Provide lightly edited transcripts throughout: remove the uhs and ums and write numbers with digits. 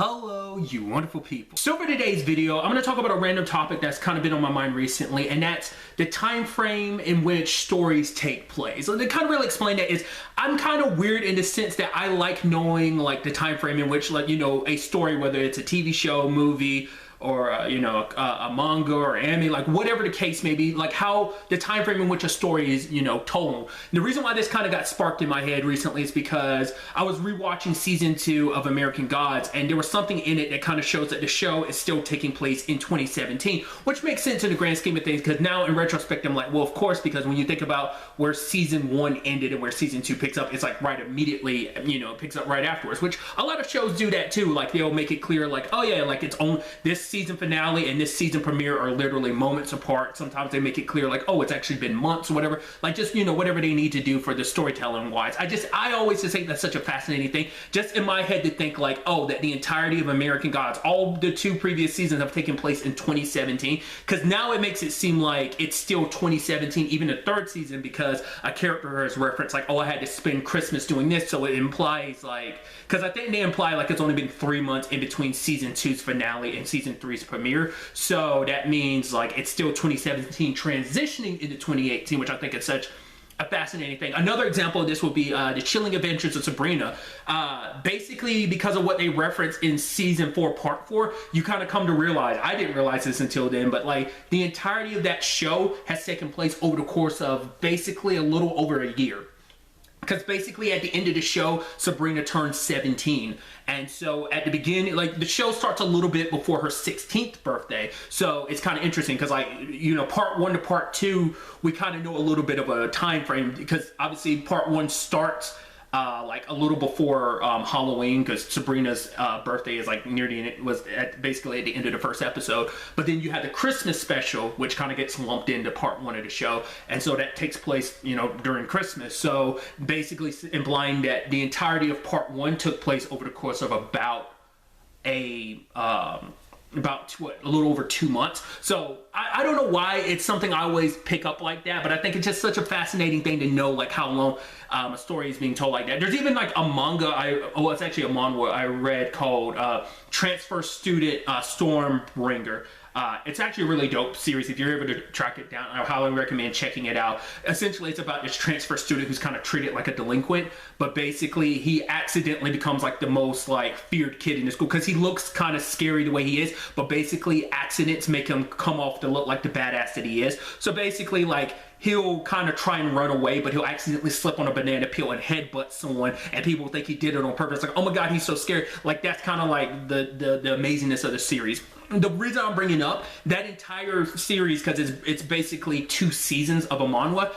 Hello, you wonderful people. So for today's video, I'm going to talk about a random topic that's kind of been on my mind recently, and that's the time frame in which stories take place. So to kind of really explain that is, I'm kind of weird in the sense that I like knowing like the time frame in which, like, you know, a story, whether it's a TV show, movie, or a manga or anime, like whatever the case may be, like how the time frame in which a story is, you know, told. And the reason why this kind of got sparked in my head recently is because I was rewatching season 2 of American Gods, and there was something in it that kind of shows that the show is still taking place in 2017, which makes sense in the grand scheme of things, because now in retrospect I'm like, well, of course, because when you think about where season 1 ended and where season 2 picks up, it's like right immediately, you know, it picks up right afterwards, which a lot of shows do that too. Like they'll make it clear, like, oh yeah, like it's on this season finale and this season premiere are literally moments apart. Sometimes they make it clear like, oh, it's actually been months or whatever, like just, you know, whatever they need to do for the storytelling wise. I always just think that's such a fascinating thing, just in my head, to think like, oh, that the entirety of American Gods, all the 2 previous seasons have taken place in 2017, because now it makes it seem like it's still 2017, even the 3rd season, because a character has referenced like, oh, I had to spend Christmas doing this, so it implies like, because I think they imply like it's only been 3 months in between season 2's finale and season 3's premiere, so that means like it's still 2017 transitioning into 2018, which I think is such a fascinating thing. Another example of this would be the Chilling Adventures of Sabrina. Basically, because of what they reference in season 4, part 4, you kind of come to realize, I didn't realize this until then, but like the entirety of that show has taken place over the course of basically a little over a year. Because basically at the end of the show, Sabrina turns 17. And so at the beginning, like the show starts a little bit before her 16th birthday. So it's kind of interesting because, like, you know, part 1 to part 2, we kind of know a little bit of a time frame, because obviously part 1 starts like a little before Halloween, because Sabrina's birthday is like near the end, was basically at the end of the 1st episode. But then you have the Christmas special, which kind of gets lumped into part 1 of the show, and so that takes place, you know, during Christmas. So basically implying that the entirety of part 1 took place over the course of about a little over 2 months. So I don't know why it's something I always pick up like that, but I think it's just such a fascinating thing to know, like how long a story is being told like that. There's even like a manga, it's actually a manga I read called Transfer Student Stormbringer. It's actually a really dope series. If you're able to track it down, I highly recommend checking it out. Essentially, it's about this transfer student who's kind of treated like a delinquent, but basically he accidentally becomes like the most like feared kid in the school, because he looks kind of scary the way he is, but basically accidents make him come off to look like the badass that he is. So basically, like, he'll kind of try and run away, but he'll accidentally slip on a banana peel and headbutt someone, and people think he did it on purpose. Like, oh my god, he's so scary. Like, that's kind of like the amazingness of the series. The reason I'm bringing up that entire series, because it's basically 2 seasons of a manga,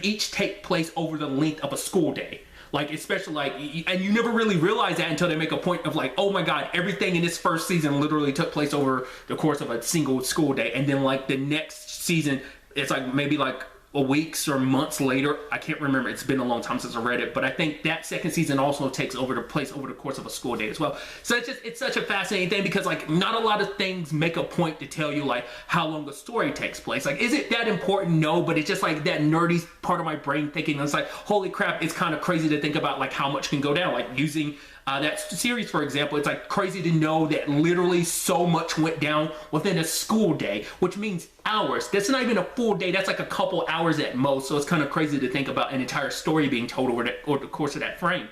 each take place over the length of a school day. Like, especially like, and you never really realize that until they make a point of like, oh my god, everything in this 1st season literally took place over the course of a single school day, and then like the next season, it's like maybe like weeks or months later. I can't remember. It's been a long time since I read it, but I think that 2nd season also takes over the place over the course of a school day as well. So it's such a fascinating thing, because like not a lot of things make a point to tell you like how long a story takes place. Like, is it that important? No, but it's just like that nerdy part of my brain thinking, it's like, holy crap, it's kind of crazy to think about like how much can go down. Like using that series, for example, it's like crazy to know that literally so much went down within a school day, which means hours. That's not even a full day. That's like a couple hours at most. So it's kind of crazy to think about an entire story being told over the course of that frame.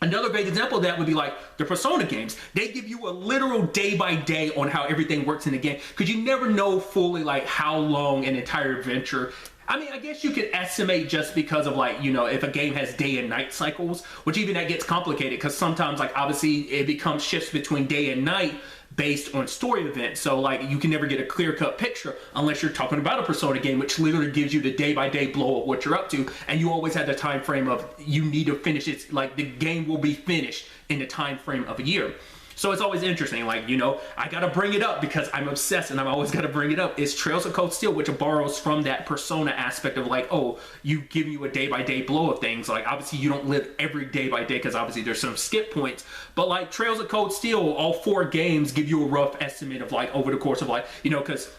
Another great example of that would be like the Persona games. They give you a literal day by day on how everything works in the game, because you never know fully like how long an entire adventure. I mean, I guess you could estimate, just because of like, you know, if a game has day and night cycles, which even that gets complicated, because sometimes like obviously it becomes shifts between day and night based on story events. So like you can never get a clear-cut picture unless you're talking about a Persona game, which literally gives you the day-by-day blow of what you're up to, and you always have the time frame of you need to finish it. Like the game will be finished in the time frame of a year. So it's always interesting, like, you know, I gotta bring it up because I'm obsessed and I've always gotta bring it up, is Trails of Cold Steel, which borrows from that Persona aspect of like, oh, you give you a day-by-day blow of things. Like, obviously you don't live every day by day, because obviously there's some skip points, but like Trails of Cold Steel, all 4 games give you a rough estimate of like over the course of like, you know, because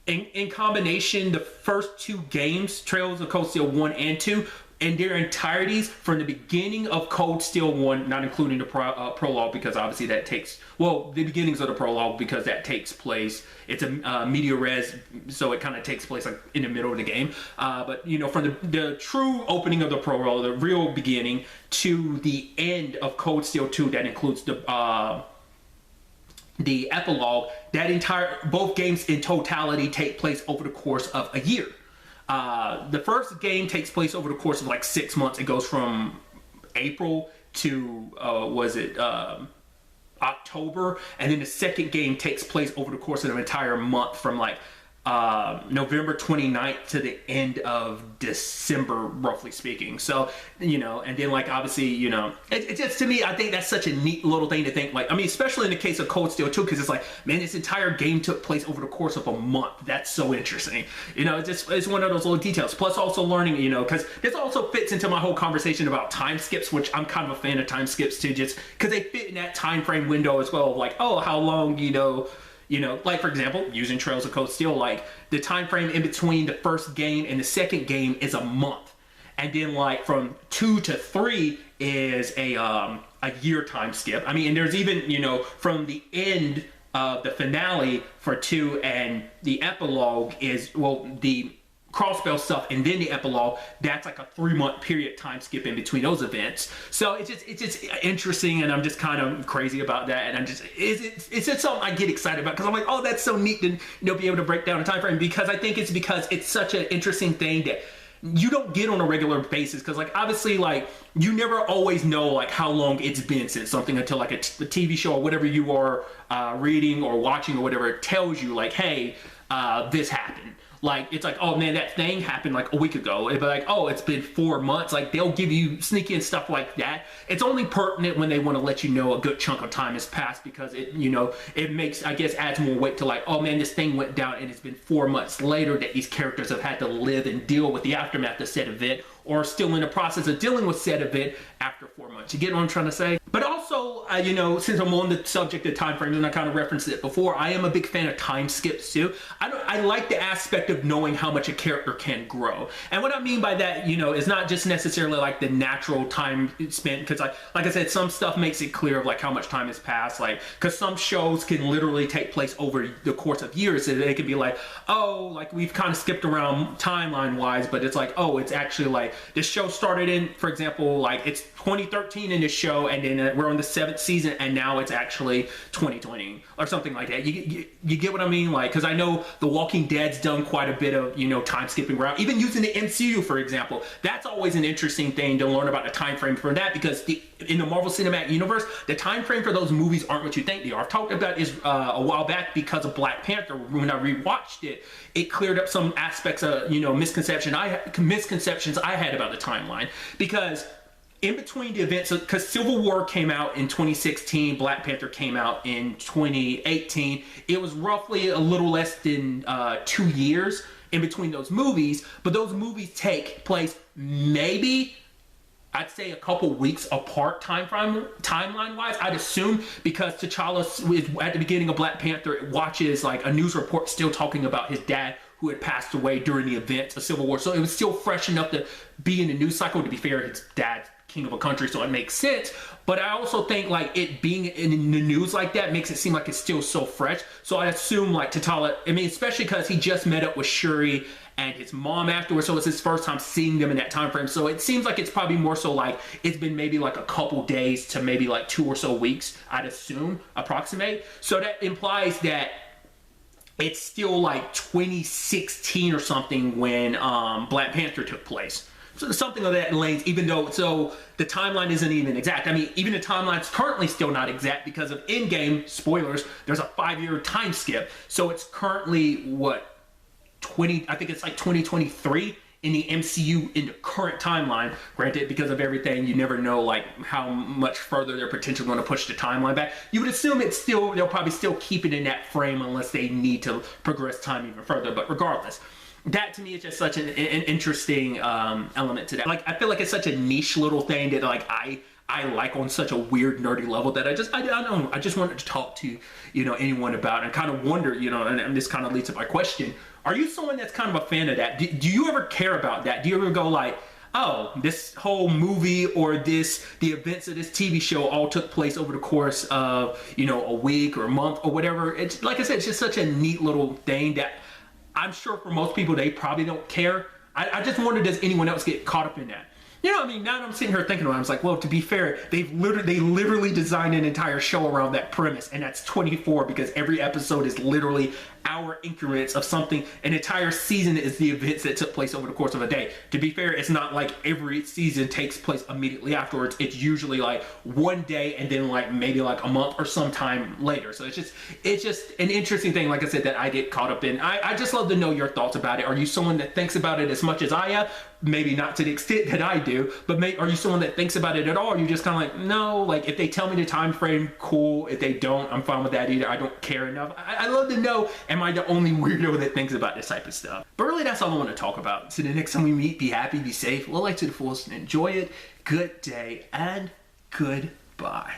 in combination, the first 2 games, Trails of Cold Steel 1 and 2, in their entireties from the beginning of Cold Steel 1, not including the prologue, because obviously that takes, well, the beginnings of the prologue, because that takes place, it's a media res, so it kind of takes place like in the middle of the game. But, you know, from the true opening of the prologue, the real beginning, to the end of Cold Steel 2, that includes the epilogue, both games in totality take place over the course of a year. The first game takes place over the course of like 6 months. It goes from April to October, and then the second game takes place over the course of an entire month from like November 29th to the end of December, roughly speaking. So, you know, and then like obviously, you know, it just, to me, I think that's such a neat little thing to think, like, I mean, especially in the case of Cold Steel 2, because it's like, man, this entire game took place over the course of a month. That's so interesting. You know, it's one of those little details. Plus also learning, you know, because this also fits into my whole conversation about time skips, which I'm kind of a fan of time skips too, just because they fit in that time frame window as well, of like, oh, how long, you know, like for example, using Trails of Cold Steel, like the time frame in between the first game and the second game is a month, and then like from 2 to 3 is a year time skip. I mean, and there's even, you know, from the end of the finale for 2 and the epilogue is, well, the crossbell stuff and then the epilogue, that's like a 3-month period time skip in between those events. So it's just interesting, and I'm just kind of crazy about that, and I'm just, it's just something I get excited about, because I'm like, oh, that's so neat to, you know, be able to break down a time frame, because I think it's such an interesting thing that you don't get on a regular basis, because like obviously like you never always know like how long it's been since something, until like a TV show or whatever you are reading or watching or whatever, it tells you like, hey, this happened. Like, it's like, oh man, that thing happened like a week ago. It'd be like, oh, it's been 4 months. Like, they'll give you sneaky and stuff like that. It's only pertinent when they want to let you know a good chunk of time has passed, because it, you know, it makes, I guess, adds more weight to like, oh man, this thing went down and it's been 4 months later that these characters have had to live and deal with the aftermath of said event, or still in the process of dealing with said event after 4 months. You get what I'm trying to say? But also, you know, since I'm on the subject of time frames, and I kind of referenced it before, I am a big fan of time skips too. I like the aspect of knowing how much a character can grow. And what I mean by that, you know, is not just necessarily like the natural time spent, because like I said, some stuff makes it clear of like how much time has passed, like, because some shows can literally take place over the course of years, so they can be like, oh, like we've kind of skipped around timeline wise, but it's like, oh, it's actually like this show started in, for example, like it's 2013 in this show, and then we're on the 7th season, and now it's actually 2020 or something like that. You get what I mean? Like, because I know The Walking Dead's done quite a bit of, you know, time skipping around, even using the MCU, for example. That's always an interesting thing to learn about the time frame for that, because in the Marvel Cinematic Universe, the time frame for those movies aren't what you think they are. I've talked about this a while back because of Black Panther. When I rewatched it, it cleared up some aspects of, you know, misconceptions I had about the timeline, because in between the events, because Civil War came out in 2016, Black Panther came out in 2018, it was roughly a little less than 2 years in between those movies, but those movies take place maybe, I'd say, a couple weeks apart timeline-wise, I'd assume, because T'Challa, at the beginning of Black Panther, watches like a news report still talking about his dad who had passed away during the events of Civil War. So it was still fresh enough to be in the news cycle. To be fair, his dad's king of a country, so it makes sense. But I also think like it being in the news like that makes it seem like it's still so fresh. So I assume like T'Challa, I mean, especially because he just met up with Shuri and his mom afterwards, so it's his first time seeing them in that time frame. So it seems like it's probably more so like it's been maybe like a couple days to maybe like 2 or so weeks, I'd assume, approximate. So that implies that it's still like 2016 or something when Black Panther took place. So something of that lane, even though, so the timeline isn't even exact. I mean, even the timeline's currently still not exact because of Endgame, spoilers, there's a 5-year time skip. So it's currently, what, I think it's like 2023 in the MCU in the current timeline. Granted, because of everything, you never know like how much further they're potentially going to push the timeline back. You would assume it's still, they'll probably still keep it in that frame unless they need to progress time even further. But regardless, that to me is just such an interesting element to that. Like, I feel like it's such a niche little thing that like I like on such a weird nerdy level that I don't know, I just wanted to talk to, you know, anyone about, and kind of wonder, you know, and this kind of leads to my question. Are you someone that's kind of a fan of that? Do you ever care about that? Do you ever go like, oh, this whole movie or the events of this TV show all took place over the course of, you know, a week or a month or whatever. It's like I said, it's just such a neat little thing that I'm sure for most people, they probably don't care. I just wonder, does anyone else get caught up in that? You know what I mean? Now that I'm sitting here thinking about it, I was like, well, to be fair, they literally designed an entire show around that premise, and that's 24 because every episode is literally hour increments of something. An entire season is the events that took place over the course of a day. To be fair, it's not like every season takes place immediately afterwards. It's usually like one day and then like maybe like a month or sometime later. So it's just an interesting thing, like I said, that I get caught up in. I just love to know your thoughts about it. Are you someone that thinks about it as much as I am? Maybe not to the extent that I do, but are you someone that thinks about it at all? Or are you just kind of like, no, like if they tell me the time frame, cool. If they don't, I'm fine with that either. I don't care enough. I love to know, am I the only weirdo that thinks about this type of stuff? But really, that's all I want to talk about. So the next time we meet, be happy, be safe, live life to the fullest, and enjoy it. Good day and goodbye.